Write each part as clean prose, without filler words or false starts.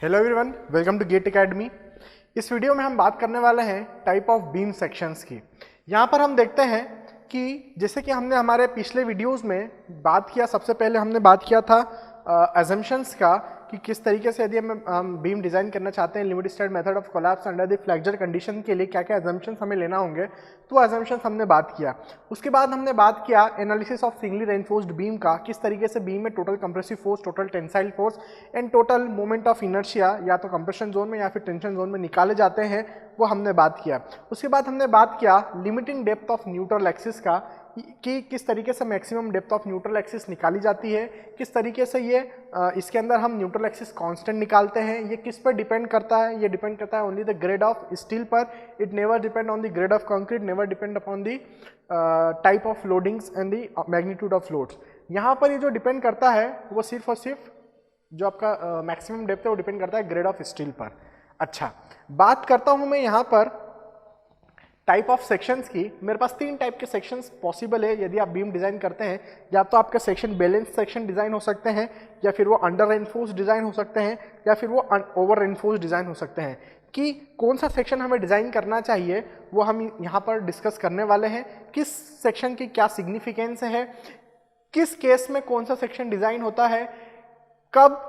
Hello everyone, welcome to GATE Academy. इस video में हम बात करने वाले हैं टाइप ऑफ बीम सेक्शंस की। यहाँ पर हम देखते हैं कि जैसे कि हमने हमारे पिछले वीडियोस में बात किया, सबसे पहले हमने बात किया था अजम्पशंस का कि किस तरीके से यदि हम बीम डिजाइन करना चाहते हैं limit state method of collapse under the flexure condition के लिए क्या क्या अजम्पशंस हमें लेना होंगे, तो अजम्पशंस हमने बात किया। उसके बाद हमने बात किया analysis of singly reinforced beam का, किस तरीके से बीम में total compressive force, total tensile force and total moment of inertia या तो कंप्रेशन जोन में या फिर टेंशन जोन में निकाले जाते हैं, वो हमने बात किया। उसके बाद हमने बात किया limiting depth of neutral axis का कि किस तरीके से maximum depth of neutral axis निकाली जाती है, किस तरीके से ये इसके अंदर हम न्यूट्रल एक्सिस कांस्टेंट निकालते हैं, ये किस पर डिपेंड करता है, ये डिपेंड करता है only the grade of steel पर। It never depend on the grade of concrete, never depend upon the type of loadings and the magnitude of loads. यहाँ पर ये जो डिपेंड करता है वो सिर्फ और सिर्फ जो आपका मैक्सिमम डेप्थ है वो डिपेंड करता है ग्रेड ऑफ स्टील पर। अच्छा, बात करता हूँ मैं यहाँ पर टाइप ऑफ सेक्शंस की। मेरे पास 3 टाइप के सेक्शंस पॉसिबल है यदि आप बीम डिजाइन करते हैं। या तो आपका सेक्शन बैलेंस सेक्शन डिजाइन हो सकते हैं, या फिर वो अंडर रेनफोर्स डिजाइन हो सकते हैं, या फिर वो ओवर रेनफोर्स डिजाइन हो सकते हैं। कि कौन सा सेक्शन हमें डिजाइन करना चाहिए वो हम यहाँ पर डिस्कस करने वाले हैं। किस सेक्शन की क्या सिग्निफिकेंस है, किस केस में कौन सा सेक्शन डिजाइन होता है, कब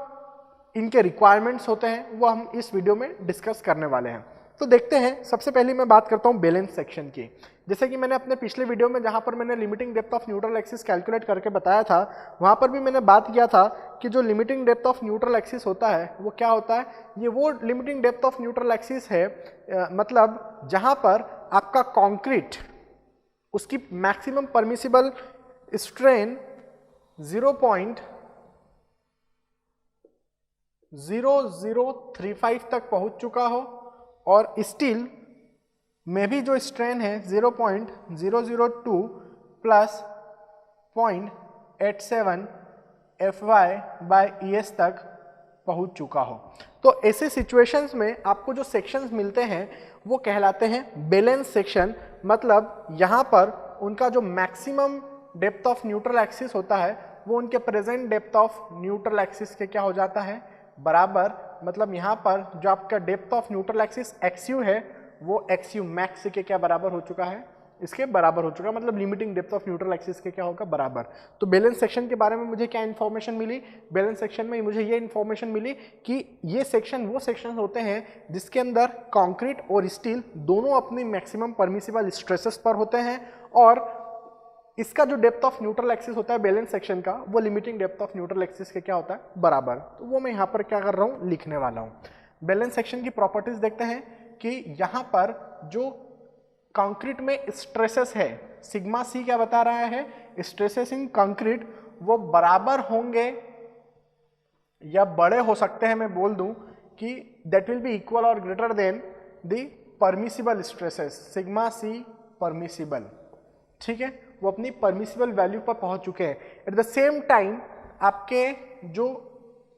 इनके रिक्वायरमेंट्स होते हैं, वो हम इस वीडियो में डिस्कस करने वाले हैं। तो देखते हैं, सबसे पहले मैं बात करता हूं बैलेंस सेक्शन की। जैसे कि मैंने अपने पिछले वीडियो में जहां पर मैंने limiting depth of neutral axis calculate करके बताया था, वहां पर भी मैंने बात किया था कि जो limiting depth of neutral axis होता है वो क्या होता है। ये वो limiting depth of neutral axis है, मतलब जहां पर आपका कॉन्क्रीट उसकी मैक्सिमम परमिसिबल स्ट्रेन 0.0035 तक पहुंच चुका हो और स्टील में भी जो स्ट्रेन है 0.002 प्लस 0.87 FY/ES तक पहुंच चुका हो। तो ऐसे सिचुएशंस में आपको जो सेक्शंस मिलते हैं वो कहलाते हैं बैलेंस सेक्शन। मतलब यहाँ पर उनका जो maximum depth of neutral axis होता है वो उनके present depth of neutral axis के क्या हो जाता है, बराबर। मतलब यहाँ पर जो आपका depth of neutral axis XU है वो XU मैक्स के क्या बराबर हो चुका है, इसके बराबर हो चुका है। मतलब limiting depth of neutral axis के क्या होगा, बराबर। तो बैलेंस सेक्शन के बारे में मुझे क्या इन्फॉर्मेशन मिली, बैलेंस सेक्शन में मुझे ये इन्फॉर्मेशन मिली कि ये सेक्शन वो सेक्शन होते हैं जिसके अंदर कंक्रीट और स्टील दोनों अपनी मैक्सिमम परमिसिबल स्ट्रेसेस पर होते हैं, और इसका जो डेप्थ ऑफ न्यूट्रल एक्सिस होता है बैलेंस सेक्शन का वो limiting depth of neutral axis के क्या होता है, बराबर। तो वो मैं यहाँ पर क्या कर रहा हूँ, लिखने वाला हूँ। बैलेंस सेक्शन की प्रॉपर्टीज देखते हैं कि यहाँ पर जो कंक्रीट में स्ट्रेसेस है, सिग्मा सी क्या बता रहा है, स्ट्रेसेस इन कंक्रीट वो बराबर होंगे या बड़े हो सकते हैं। मैं बोल दूं कि दैट विल बी इक्वल और greater than the permissible stresses, sigma c permissible, ठीक है, वो अपनी परमिसिबल वैल्यू पर पहुंच चुके हैं। एट द सेम टाइम आपके जो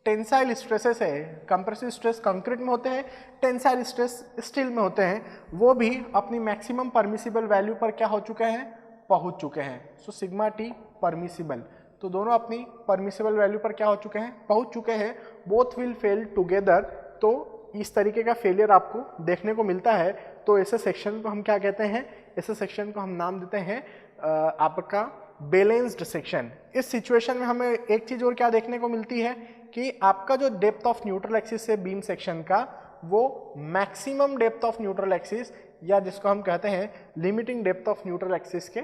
टेंसाइल स्ट्रेसेस है, कंप्रेसिव स्ट्रेस कंक्रीट में होते हैं, टेंसाइल स्ट्रेस स्टील में होते हैं, वो भी अपनी मैक्सिमम परमिसिबल वैल्यू पर क्या हो चुके हैं, पहुंच चुके हैं। सो सिग्मा टी परमिसिबल, तो दोनों अपनी परमिसिबल वैल्यू पर क्या हो चुके हैं, पहुंच चुके हैं। Both will fail together. तो इस तरीके का फेलियर आपको देखने को मिलता है। तो ऐसे सेक्शन को हम क्या कहते हैं, ऐसे सेक्शन को हम नाम देते हैं आपका बैलेंस्ड सेक्शन। इस सिचुएशन में हमें एक चीज और क्या देखने को मिलती है कि आपका जो डेप्थ ऑफ न्यूट्रल एक्सिस है बीम सेक्शन का वो maximum depth of neutral axis या जिसको हम कहते हैं limiting depth of neutral axis के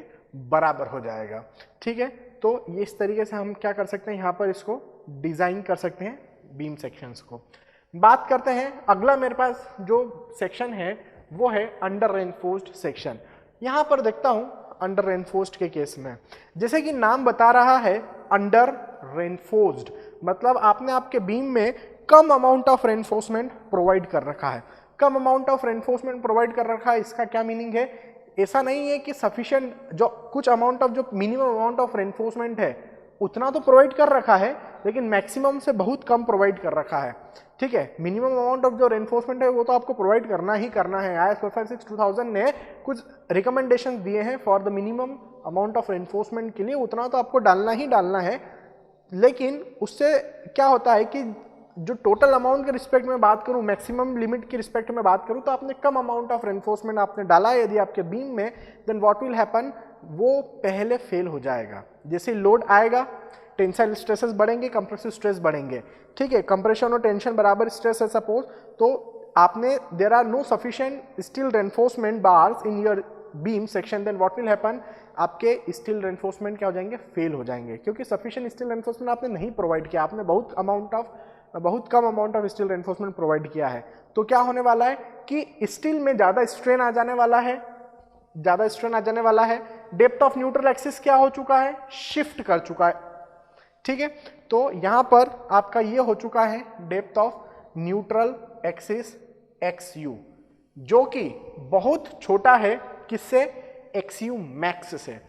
बराबर हो जाएगा, ठीक है। तो ये इस तरीके से हम क्या कर सकते हैं, यहाँ पर इसको डिजाइन कर सकते हैं बीम सेक्शंस को। बात करते हैं अगला, मेरे पास जो सेक्शन है वो है अंडर रेनफोर्स्ड सेक्शन। यहाँ पर देखता हूँ अंडर रेनफोर्स्ड के केस में, जैसे कि नाम बता रहा है अंडर रेनफोर्स्ड, मतलब आपने आपके बीम में कम अमाउंट ऑफ रेनफोर्समेंट प्रोवाइड कर रखा है। कम अमाउंट ऑफ रेनफोर्समेंट प्रोवाइड कर रखा है, इसका क्या मीनिंग है, ऐसा नहीं है कि सफिशिएंट जो कुछ अमाउंट ऑफ जो मिनिमम अमाउंट ऑफ रेनफोर्समेंट है उतना तो प्रोवाइड कर रखा है, लेकिन मैक्सिमम से बहुत कम प्रोवाइड कर रखा है, ठीक है। मिनिमम अमाउंट ऑफ जो रेनफोर्समेंट है वो तो आपको प्रोवाइड करना ही करना है। IS 456-2000 ने कुछ रिकमेंडेशन दिए हैं for the minimum amount of reinforcement के लिए, उतना तो आपको डालना ही डालना है। लेकिन उससे क्या होता है कि जो टोटल अमाउंट के रिस्पेक्ट में बात करूं, मैक्सिमम लिमिट के रिस्पेक्ट में बात करूं, तो आपने कम अमाउंट ऑफ रेनफोर्समेंट आपने डाला है यदि आपके बीम में, देन व्हाट विल हैपन, वो पहले फेल हो जाएगा। जैसे लोड आएगा, टेंसाइल स्ट्रेसेस बढ़ेंगे, कंप्रेसिव स्ट्रेस बढ़ेंगे, ठीक है, कंप्रेशन और टेंशन बराबर स्ट्रेस है सपोज, तो आपने there are no sufficient steel reinforcement bars in your beam section, then what will happen, आपके स्टील रेनफोर्समेंट क्या हो जाएंगे, फेल हो जाएंगे, क्योंकि सफिशिएंट स्टील रेनफोर्समेंट आपने नहीं प्रोवाइड किया, आपने बहुत कम amount of steel reinforcement provide किया है। तो क्या होने वाला है कि स्टील में ज्यादा स्ट्रेन आ जाने वाला है, डेप्थ ऑफ न्यूट्रल एक्सिस क्या हो चुका है, शिफ्ट कर चुका है, ठीक है। तो यहां पर आपका ये हो चुका है depth of neutral axis XU, जो कि बहुत छोटा है किससे, XU मैक्स से,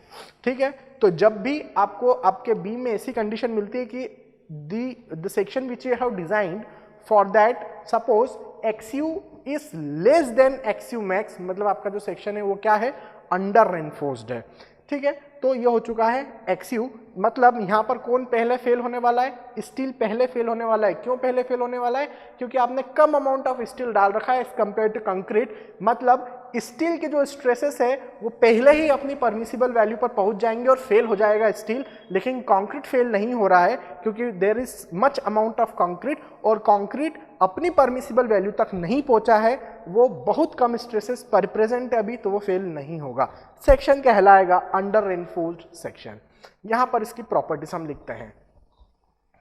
ठीक है। तो जब भी आपको आपके बीम में ऐसी कंडीशन मिलती है कि the section which you have designed for that, suppose XU is less than XU max, मतलब आपका जो सेक्शन है वो क्या है, अंडर रेनफोर्स्ड है, ठीक है। तो ये हो चुका है XU, मतलब यहां पर कौन पहले फेल होने वाला है, स्टील पहले फेल होने वाला है। क्यों पहले फेल होने वाला है, क्योंकि आपने कम अमाउंट ऑफ स्टील डाल रखा है एज कंपेयर टू कंक्रीट, मतलब स्टील के जो स्ट्रेसेस है वो पहले ही अपनी परमिसिबल वैल्यू पर पहुंच जाएंगे और फेल हो जाएगा स्टील, लेकिन कंक्रीट फेल नहीं हो रहा है क्योंकि there is much amount of concrete, और कंक्रीट अपनी परमिसिबल वैल्यू तक नहीं पहुंचा है, वो बहुत कम स्ट्रेसेस पर प्रेजेंट है अभी, तो वो फेल नहीं होगा। सेक्शन कहलाएगा अंडर रेनफोर्स्ड सेक्शन। यहां पर इसकी प्रॉपर्टीज हम लिखते हैं,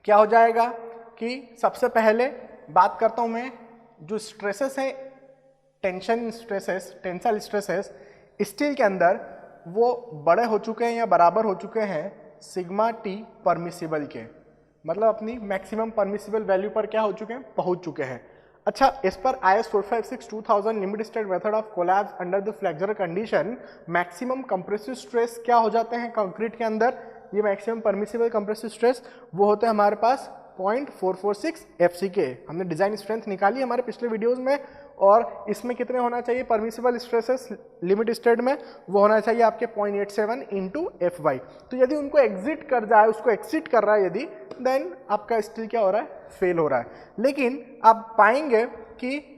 क्या हो जाएगा कि सबसे पहले बात करता हूं मैं, जो स्ट्रेसेस है, tension stresses, tensile stresses steel के अंदर वो बड़े हो चुके हैं या बराबर हो चुके हैं सिग्मा टी परमिसिबल के, मतलब अपनी मैक्सिमम परमिसिबल वैल्यू पर क्या हो चुके हैं, पहुंच चुके हैं। अच्छा, इस पर IS 456-2000 limit state method of collapse under the flexural condition, maximum compressive stress क्या हो जाते हैं कंक्रीट के अंदर, ये मैक्सिमम परमिसिबल कंप्रेसिव स्ट्रेस वो होते हैं हमारे पास 0.446 FCK। हमने डिजाइन स्ट्रेंथ निकाली हमारे पिछले वीडियोस में, और इसमें कितने होना चाहिए परमिसिबल स्ट्रेसेस लिमिट स्टेट में, वो होना चाहिए आपके 0.87 इंटू FY। तो यदि उनको एग्जिट कर जाए, उसको एक्सिट कर रहा है यदि, देन आपका स्टील क्या हो रहा है, फेल हो रहा है। लेकिन आप पाएंगे कि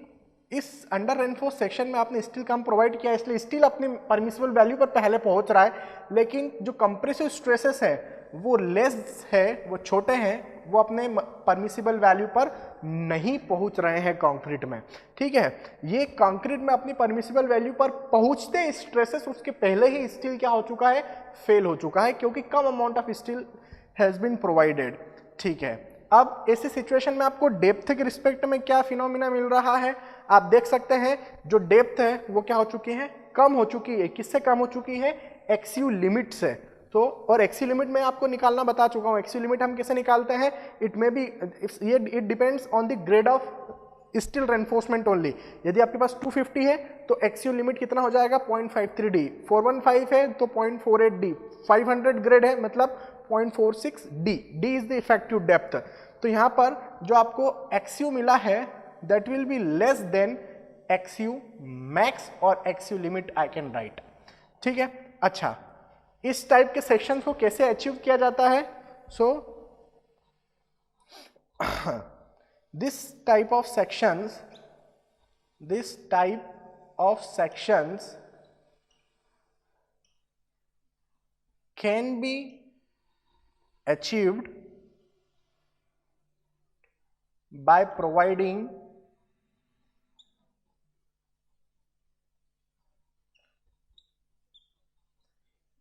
इस अंडर रेनफोर्स सेक्शन में आपने स्टील कम प्रोवाइड किया, इसलिए स्टील अपनी परमिसिबल वैल्यू पर पहले पहुंच रहा है, लेकिन जो कंप्रेसिव स्ट्रेसेस है वो लेस है, वो छोटे हैं, वो अपने परमिसिबल वैल्यू पर नहीं पहुंच रहे हैं कंक्रीट में, ठीक है। ये कंक्रीट में अपनी परमिसिबल वैल्यू पर पहुंचते स्ट्रेसेस उसके पहले ही स्टील क्या हो चुका है, फेल हो चुका है, क्योंकि कम amount of steel has been provided, ठीक है। अब ऐसी सिचुएशन में आपको डेप्थ के रिस्पेक्ट में क्या फिनोमिना मिल रहा है, आप देख सकते हैं जो डेप्थ है वो क्या हो चुकी है, कम हो चुकी है। किससे कम हो चुकी है, XU लिमिट से। तो और XU लिमिट मैं आपको निकालना बता चुका हूं। XU लिमिट हम कैसे निकालते हैं, it may be it depends on the grade of steel reinforcement only. यदि आपके पास 250 है तो XU लिमिट कितना हो जाएगा, 0.53D, 415 है तो 0.48D, 500 ग्रेड है मतलब 0.46D, D is the effective depth. तो यहां पर जो आपको XU मिला है that will be less then XU max और XU limit I can write, ठीक है। अच्छा, इस टाइप के सेक्शंस को कैसे अचीव किया जाता है, सो this type of sections can be achieved by providing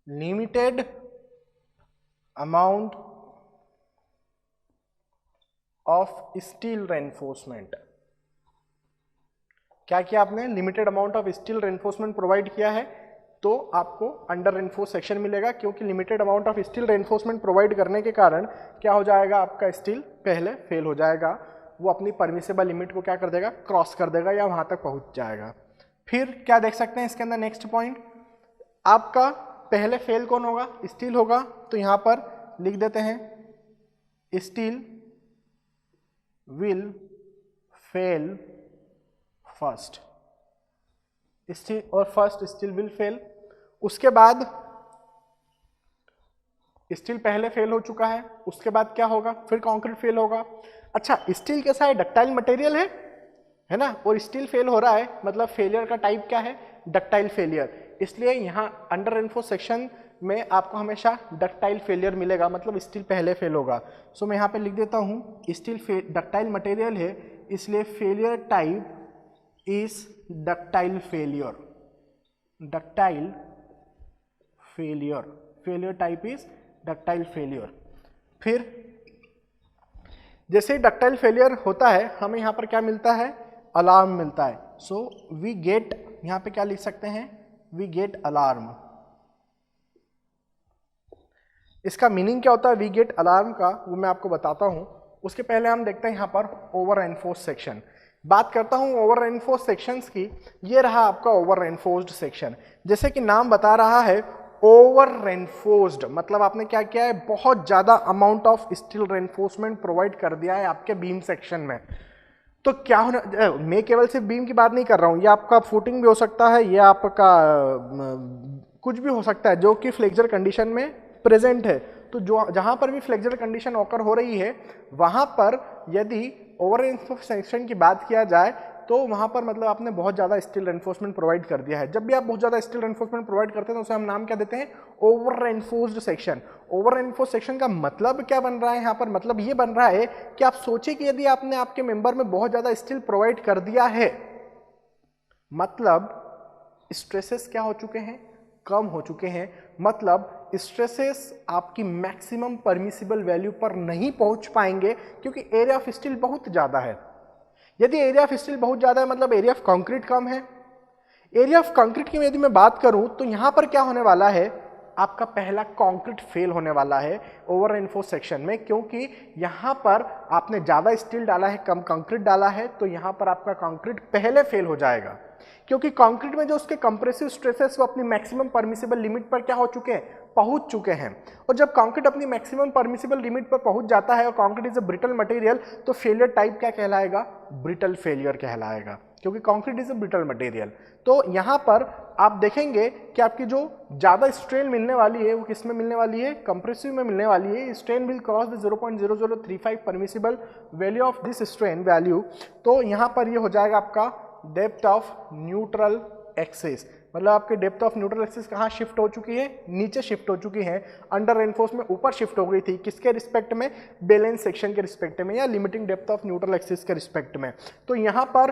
limited amount of steel reinforcement. क्या किया आपने, limited amount of steel reinforcement provide किया है, तो आपको अंडर रेनफोर्स सेक्शन मिलेगा, क्योंकि limited amount of steel reinforcement provide करने के कारण क्या हो जाएगा, आपका स्टील पहले फेल हो जाएगा, वो अपनी परमिसिबल लिमिट को क्या कर देगा, क्रॉस कर देगा या वहां तक पहुंच जाएगा। फिर क्या देख सकते हैं इसके अंदर, नेक्स्ट पॉइंट, आपका पहले फेल कौन होगा, स्टील होगा, तो यहां पर लिख देते हैं steel will fail first, steel और फर्स्ट स्टील will fail। उसके बाद स्टील पहले फेल हो चुका है, उसके बाद क्या होगा, फिर कंक्रीट फेल होगा। अच्छा, स्टील कैसा है, डक्टाइल मटेरियल है ना, और स्टील फेल हो रहा है, मतलब फेलियर का टाइप क्या है, डक्टाइल फेलियर। इसलिए यहाँ अंडर रेनफोर्स सेक्शन में आपको हमेशा डक्टाइल फेलियर मिलेगा, मतलब स्टील पहले फेल होगा। सो मैं यहाँ पे लिख देता हूँ स्टील डक्टाइल मटेरियल है, इसलिए failure type is ductile failure, ductile failure, failure type is ductile failure. फिर जैसे ही डक्टाइल फेलियर होता है हमें यहाँ पर क्या मिलता है, अलार्म मिलता है। सो वी गेट, यहाँ पे क्या लिख सकते हैं, वी गेट अलार्म। इसका मीनिंग क्या होता है वी गेट अलार्म का, वो मैं आपको बताता हूँ। उसके पहले हम देखते हैं यहाँ पर ओवर एनफोर्स सेक्शन। बात करता हूँ ओवर एनफोर्स सेक्शंस की। ये रहा आपका ओवर एनफोर्स्ड सेक्शन। जैसे कि नाम बता रहा है ओवर रेनफोर्स्ड, मतलब आपने क्या किया है, बहुत ज्यादा amount of steel reinforcement provide कर दिया है आपके बीम सेक्शन में। तो क्या होना, मैं केवल सिर्फ बीम की बात नहीं कर रहा हूँ, ये आपका फुटिंग भी हो सकता है, ये आपका कुछ भी हो सकता है जो कि फ्लेक्चर कंडीशन में प्रेजेंट है। तो जो जहाँ पर भी फ्लेक्चर कंडीशन ऑकर हो रही है वहाँ पर यदि ओवर रेनफोर्स सेक्शन की बात किया जाए तो वहाँ पर मतलब आपने बहुत ज़्यादा स्टील रेनफोर्समेंट प्रोवाइड कर दिया है। जब भी आप बहुत ज़्यादा स्टील रेनफोर्समेंट प्रोवाइड करते हैं तो उसे हम नाम क्या देते हैं, over reinforced section. Over reinforce section का मतलब क्या बन रहा है यहाँ पर, मतलब ये बन रहा है कि आप सोचिए कि यदि आपने आपके मेंबर में बहुत ज़्यादा स्टील प्रोवाइड कर दिया है, मतलब स्ट्रेसेस क्या हो चुके हैं, कम हो चुके हैं, मतलब स्ट्रेसेस आपकी मैक्सिमम परमिसिबल वैल्यू पर नहीं पहुंच पाएंगे क्योंकि एरिया ऑफ स्टील बहुत ज़्यादा है। यदि एरिया ऑफ स्टील बहुत ज़्यादा है मतलब एरिया ऑफ कंक्रीट कम है। एरिया ऑफ कंक्रीट की यदि मैं बात करूं तो यहां पर क्या होने वाला है, आपका पहला कंक्रीट फेल होने वाला है ओवर रेनफोर्स सेक्शन में, क्योंकि यहां पर आपने ज़्यादा स्टील डाला है, कम कंक्रीट डाला है, तो यहां पर आपका कंक्रीट पहले फेल हो जाएगा। क्योंकि कंक्रीट में जो उसके कंप्रेसिव स्ट्रेसेस वो अपनी मैक्सिमम परमिसिबल लिमिट पर क्या हो चुके हैं, पहुंच चुके हैं। और जब कंक्रीट अपनी मैक्सिमम परमिसिबल लिमिट पर पहुंच जाता है और concrete is a brittle material, तो फेलियर टाइप क्या कहलाएगा, ब्रिटल फेलियर कहलाएगा, क्योंकि concrete is a brittle material. तो यहां पर आप देखेंगे कि आपकी जो ज्यादा स्ट्रेन मिलने वाली है वो किस में मिलने वाली है, कंप्रेसिव में मिलने वाली है। Strain will cross the 0.0035 permissible value of this strain value. तो यहां पर ये हो जाएगा आपका डेप्थ ऑफ न्यूट्रल एक्सिस, मतलब आपके डेप्थ ऑफ न्यूट्रल एक्सिस कहाँ शिफ्ट हो चुकी है, नीचे शिफ्ट हो चुकी है। अंडर रेनफोर्स में ऊपर शिफ्ट हो गई थी, किसके रिस्पेक्ट में, बैलेंस सेक्शन के रिस्पेक्ट में या limiting depth of neutral axis के रिस्पेक्ट में। तो यहाँ पर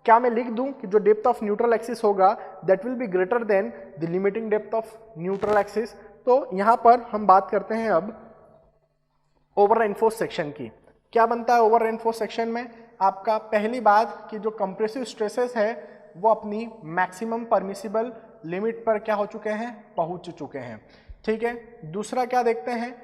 क्या मैं लिख दूं कि जो डेप्थ ऑफ न्यूट्रल एक्सिस होगा that will be greater than the limiting depth of neutral axis. तो यहाँ पर हम बात करते हैं अब ओवर रेनफोर्स सेक्शन की। क्या बनता है ओवर रेनफोर्स सेक्शन में, आपका पहली बात कि जो कंप्रेसिव स्ट्रेसेस है वो अपनी मैक्सिमम परमिसिबल लिमिट पर क्या हो चुके हैं, पहुंच चुके हैं। ठीक है, दूसरा क्या देखते हैं,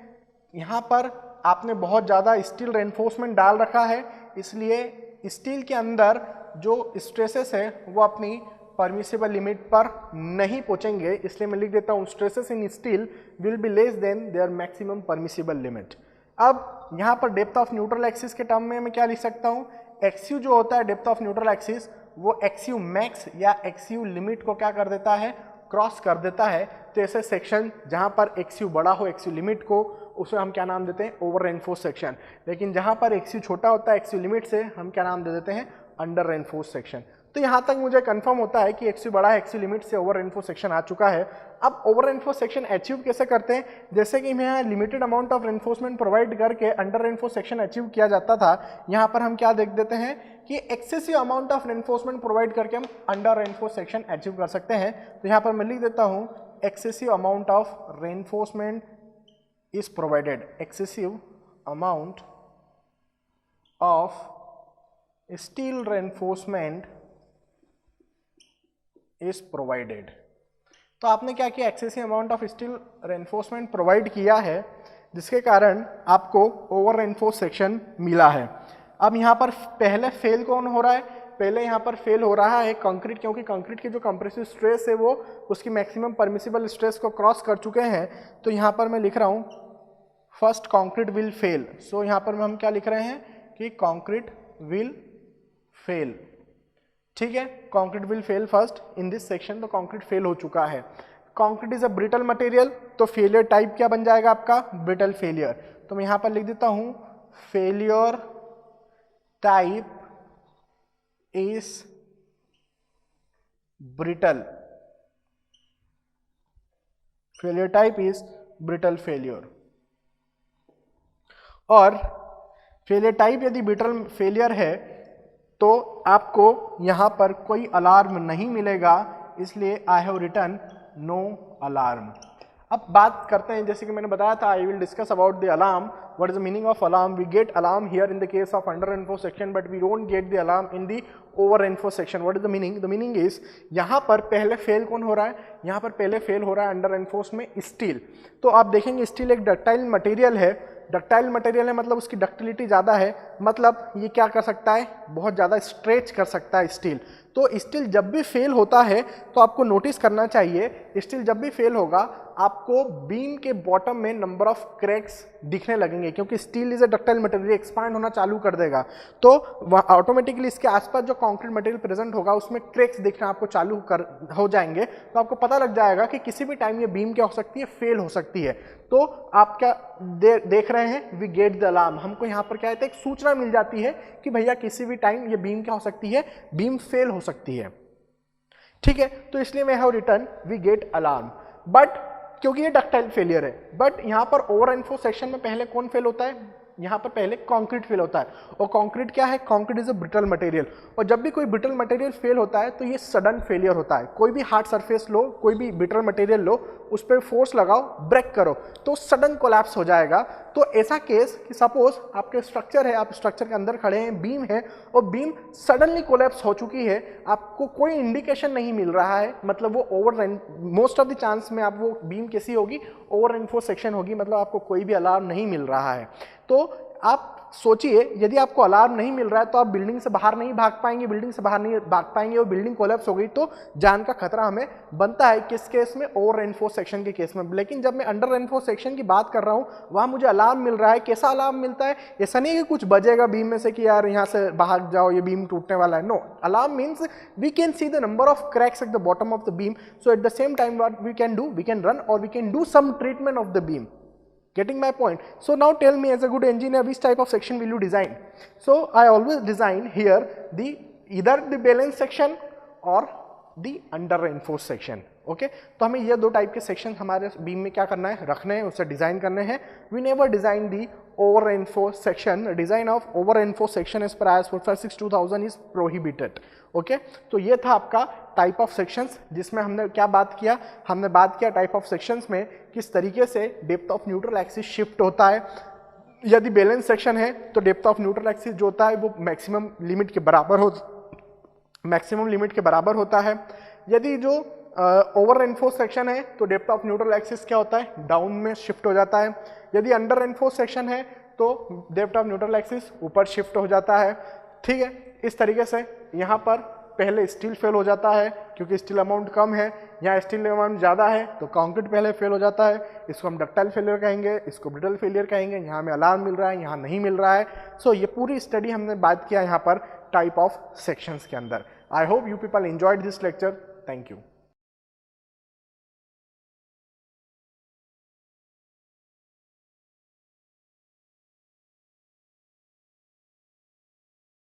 यहाँ पर आपने बहुत ज़्यादा स्टील रेनफोर्समेंट डाल रखा है, इसलिए स्टील के अंदर जो स्ट्रेसेस है वो अपनी परमिसिबल लिमिट पर नहीं पहुंचेंगे, इसलिए मैं लिख देता हूँ stresses in steel will be less than their maximum permissible limit. अब यहाँ पर डेप्थ ऑफ न्यूट्रल एक्सिस के टर्म में मैं क्या लिख सकता हूँ, एक्सयू जो होता है डेप्थ ऑफ न्यूट्रल एक्सिस वो एक्सयू मैक्स या एक्सयू लिमिट को क्या कर देता है, क्रॉस कर देता है। तो ऐसे सेक्शन जहाँ पर एक्सयू बड़ा हो एक्सयू लिमिट को, उसे हम क्या नाम देते हैं, ओवर रेनफोर्स सेक्शन। लेकिन जहाँ पर एक्सयू छोटा होता है एक्सयू लिमिट से, हम क्या नाम दे देते हैं, अंडर रेनफोर्स सेक्शन। तो यहाँ तक मुझे कंफर्म होता है कि एक्सयू बड़ा है, एक्सयू लिमिट से ओवर रेनफोर्स सेक्शन आ चुका है। अब ओवर रेनफोर्स सेक्शन अचीव कैसे करते हैं, जैसे कि यहाँ limited amount of reinforcement provide करके अंडर रेनफोर्स सेक्शन अचीव किया जाता था, यहाँ पर हम क्या देख देते हैं कि excessive amount of reinforcement provide करके हम अंडर रेनफोर्स सेक्शन अचीव कर सकते हैं। तो यहाँ पर मैं लिख देता हूँ excessive amount of reinforcement is provided, excessive amount of steel reinforcement is provided. तो आपने क्या किया, excessive amount of steel reinforcement provide किया है, जिसके कारण आपको ओवर रेनफोर्स सेक्शन मिला है। अब यहाँ पर पहले फेल कौन हो रहा है, पहले यहाँ पर फेल हो रहा है कंक्रीट, क्योंकि कंक्रीट की जो कंप्रेसिव स्ट्रेस है वो उसकी मैक्सिमम परमिसिबल स्ट्रेस को क्रॉस कर चुके हैं। तो यहाँ पर मैं लिख रहा हूँ फर्स्ट कंक्रीट विल फेल। सो यहाँ पर हम क्या लिख रहे हैं कि कंक्रीट विल फेल। ठीक है, concrete will fail first in this section, तो कंक्रीट फेल हो चुका है। Concrete is a brittle material, तो फेलियर टाइप क्या बन जाएगा आपका, ब्रिटल फेलियर। तो मैं यहां पर लिख देता हूं failure type is brittle, failure type is brittle failure. और फेलियर टाइप यदि ब्रिटल फेलियर है तो आपको यहां पर कोई अलार्म नहीं मिलेगा, इसलिए I have written no alarm. अब बात करते हैं, जैसे कि मैंने बताया था I will discuss about the alarm, what is the meaning of alarm. We get alarm here in the case of under reinforce section, but we don't get the alarm in the over reinforce section. What is the meaning, the meaning is यहाँ पर पहले fail कौन हो रहा है, यहाँ पर पहले फेल हो रहा है अंडर रेनफोर्स में स्टील। तो आप देखेंगे स्टील एक डक्टाइल मटेरियल है, डक्टाइल मटेरियल है मतलब उसकी डक्टिलिटी ज़्यादा है, मतलब ये क्या कर सकता है, बहुत ज़्यादा स्ट्रेच कर सकता है स्टील। तो स्टील जब भी फेल होता है तो आपको नोटिस करना चाहिए, स्टील जब भी फेल होगा आपको बीम के बॉटम में नंबर ऑफ क्रैक्स दिखने लगेंगे, क्योंकि steel is a ductile material, expand होना चालू कर देगा। तो ऑटोमेटिकली इसके आसपास जो कंक्रीट मटेरियल प्रेजेंट होगा उसमें क्रैक्स दिखना आपको चालू हो जाएंगे। तो आपको पता लग जाएगा कि किसी भी टाइम ये बीम क्या हो सकती है, फेल हो सकती है। तो आप क्या देख रहे हैं, वी गेट द अलार्म, हमको यहाँ पर क्या है, एक सूचना मिल जाती है कि भैया किसी भी टाइम ये बीम क्या हो सकती है, बीम फेल हो सकती है। ठीक है, तो इसलिए मैं have written we get alarm. But क्योंकि ये डक्टाइल फेलियर है, बट यहाँ पर ओवर रेनफोर्स सेक्शन में पहले कौन फेल होता है, यहाँ पर पहले कंक्रीट फेल होता है। और कंक्रीट क्या है, concrete is a brittle material, और जब भी कोई ब्रिटल मटेरियल फेल होता है तो ये सडन फेलियर होता है। कोई भी हार्ड सरफेस लो, कोई भी ब्रिटल मटेरियल लो, उस पर फोर्स लगाओ, ब्रेक करो तो सडन कोलैप्स हो जाएगा। तो ऐसा केस कि सपोज आपके स्ट्रक्चर है, आप स्ट्रक्चर के अंदर खड़े हैं, बीम है और बीम सडनली कोलैप्स हो चुकी है, आपको कोई इंडिकेशन नहीं मिल रहा है, मतलब वो मोस्ट ऑफ द चांस में आप वो बीम कैसी होगी, ओवर रेनफोर्स सेक्शन होगी, मतलब आपको कोई भी अलार्म नहीं मिल रहा है। तो आप सोचिए यदि आपको अलार्म नहीं मिल रहा है तो आप बिल्डिंग से बाहर नहीं भाग पाएंगे, बिल्डिंग से बाहर नहीं भाग पाएंगे और बिल्डिंग कोलैप्स हो गई तो जान का खतरा हमें बनता है। किस केस में, ओवर रेनफोर्स सेक्शन के केस में। लेकिन जब मैं अंडर रेनफोर्स सेक्शन की बात कर रहा हूं वहां मुझे अलार्म मिल रहा है। कैसा अलार्म मिलता है, ऐसा नहीं है कि कुछ बजेगा बीम में से कि यार यहां से भाग जाओ ये बीम टूटने वाला है। No, alarm means we can see the number of cracks at the bottom of the beam, so at the same time what we can do, we can run और we can do some treatment of the beam. Getting my point? So now tell me, as a good engineer, which type of section will you design? So I always design here either the balance section or the under reinforced section. Okay, तो हमें ये दो type के section हमारे beam में क्या करना है, रखने हैं, उसे डिजाइन करने हैं। We never design the over reinforce section, design of over reinforce section as per IS 456/2000 is prohibited. Okay, तो ये था आपका टाइप ऑफ सेक्शंस, जिसमें हमने क्या बात किया, हमने बात किया टाइप ऑफ सेक्शंस में किस तरीके से depth of neutral axis shift होता है। यदि बैलेंस सेक्शन है तो डेप्थ ऑफ न्यूट्रल एक्सिस जो होता है वो मैक्सिमम लिमिट के बराबर होता है। यदि जो ओवर रेनफोर्स सेक्शन है तो डेप्थ ऑफ न्यूट्रल एक्सिस क्या होता है, डाउन में शिफ्ट हो जाता है। यदि अंडर रेनफोर्स सेक्शन है तो डेप्थ ऑफ न्यूट्रल एक्सिस ऊपर शिफ्ट हो जाता है। ठीक है, इस तरीके से यहाँ पर पहले स्टील फेल हो जाता है क्योंकि स्टील अमाउंट कम है, यहाँ स्टील अमाउंट ज़्यादा है तो कंक्रीट पहले फेल हो जाता है। इसको हम डक्टाइल फेलियर कहेंगे, इसको ब्रिटल फेलियर कहेंगे। यहाँ में अलार्म मिल रहा है, यहाँ नहीं मिल रहा है। सो ये पूरी स्टडी हमने बात किया यहाँ पर टाइप ऑफ सेक्शंस के अंदर। I hope you people enjoyed this lecture. Thank you.